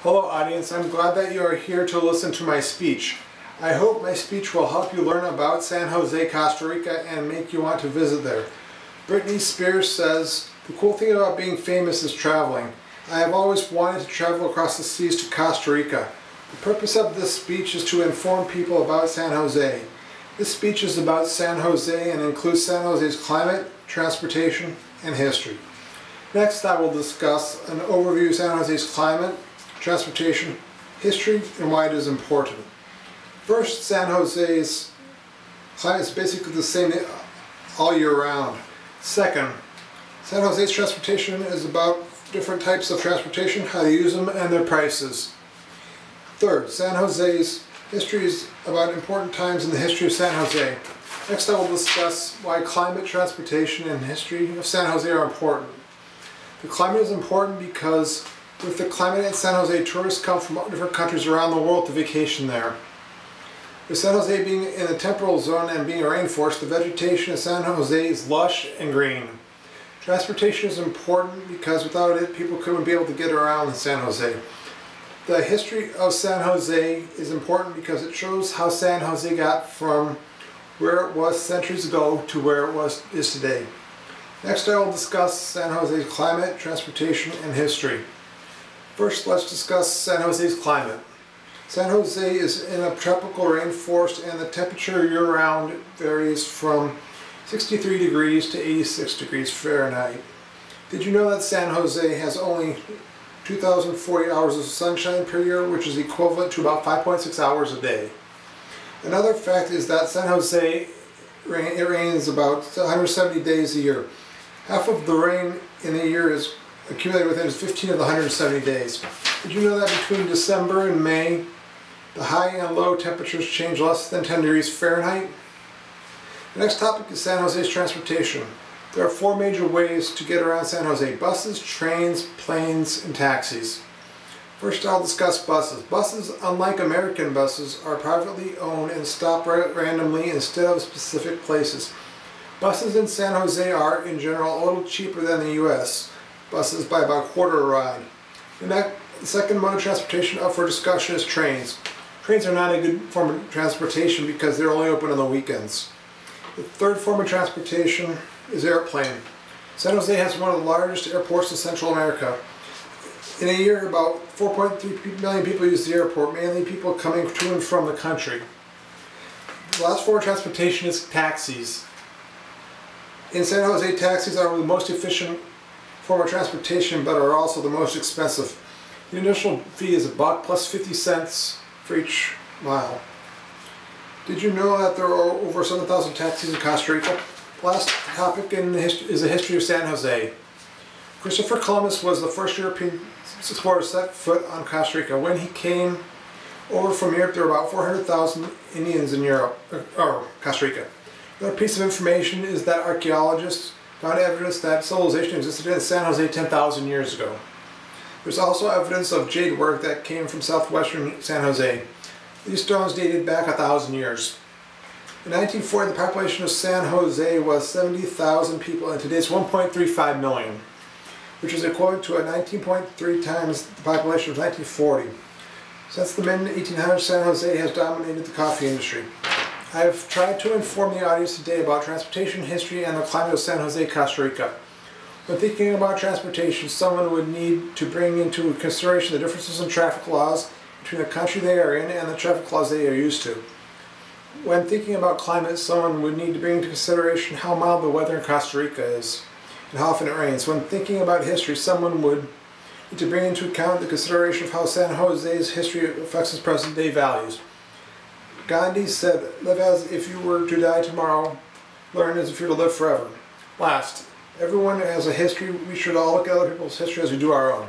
Hello audience, I'm glad that you are here to listen to my speech. I hope my speech will help you learn about San Jose, Costa Rica and make you want to visit there. Britney Spears says, "The cool thing about being famous is traveling. I have always wanted to travel across the seas to Costa Rica. The purpose of this speech is to inform people about San Jose. This speech is about San Jose and includes San Jose's climate, transportation, and history." Next, I will discuss an overview of San Jose's climate, transportation, history, and why it is important. First, San Jose's climate is basically the same all year round. Second, San Jose's transportation is about different types of transportation, how to use them, and their prices. Third, San Jose's history is about important times in the history of San Jose. Next, I will discuss why climate, transportation, and history of San Jose are important. The climate is important because with the climate in San Jose, tourists come from different countries around the world to vacation there. With San Jose being in the temperate zone and being a rainforest, the vegetation in San Jose is lush and green. Transportation is important because without it, people couldn't be able to get around in San Jose. The history of San Jose is important because it shows how San Jose got from where it was centuries ago to where it is today. Next, I will discuss San Jose's climate, transportation, and history. First, let's discuss San Jose's climate. San Jose is in a tropical rainforest and the temperature year-round varies from 63 degrees to 86 degrees Fahrenheit. Did you know that San Jose has only 2,040 hours of sunshine per year, which is equivalent to about 5.6 hours a day? Another fact is that San Jose, it rains about 170 days a year. Half of the rain in a year is accumulated within 15 of the 170 days. Did you know that between December and May, the high and low temperatures change less than 10 degrees Fahrenheit? The next topic is San Jose's transportation. There are four major ways to get around San Jose: buses, trains, planes, and taxis. First, I'll discuss buses. Buses, unlike American buses, are privately owned and stop randomly instead of specific places. Buses in San Jose are, in general, a little cheaper than the U.S. buses by about a quarter a ride. The second mode of transportation up for discussion is trains. Trains are not a good form of transportation because they're only open on the weekends. The third form of transportation is airplane. San Jose has one of the largest airports in Central America. In a year, about 4.3 million people use the airport, mainly people coming to and from the country. The last form of transportation is taxis. In San Jose, taxis are the most efficient form of transportation, but are also the most expensive. The initial fee is $1 plus 50 cents for each mile. Did you know that there are over 7,000 taxis in Costa Rica? The last topic is the history of San Jose. Christopher Columbus was the first European explorer to set foot on Costa Rica. When he came over from Europe, there were about 400,000 Indians in Costa Rica. Another piece of information is that archaeologists found evidence that civilization existed in San Jose 10,000 years ago. There's also evidence of jade work that came from southwestern San Jose. These stones dated back 1,000 years. In 1940, the population of San Jose was 70,000 people, and today it's 1.35 million, which is equivalent to a 19.3 times the population of 1940. Since the mid-1800s, San Jose has dominated the coffee industry. I have tried to inform the audience today about transportation history and the climate of San Jose, Costa Rica. When thinking about transportation, someone would need to bring into consideration the differences in traffic laws between the country they are in and the traffic laws they are used to. When thinking about climate, someone would need to bring into consideration how mild the weather in Costa Rica is and how often it rains. When thinking about history, someone would need to bring into account the consideration of how San Jose's history affects its present-day values. Gandhi said, "Live as if you were to die tomorrow, learn as if you were to live forever." Last, everyone has a history. We should all look at other people's history as we do our own.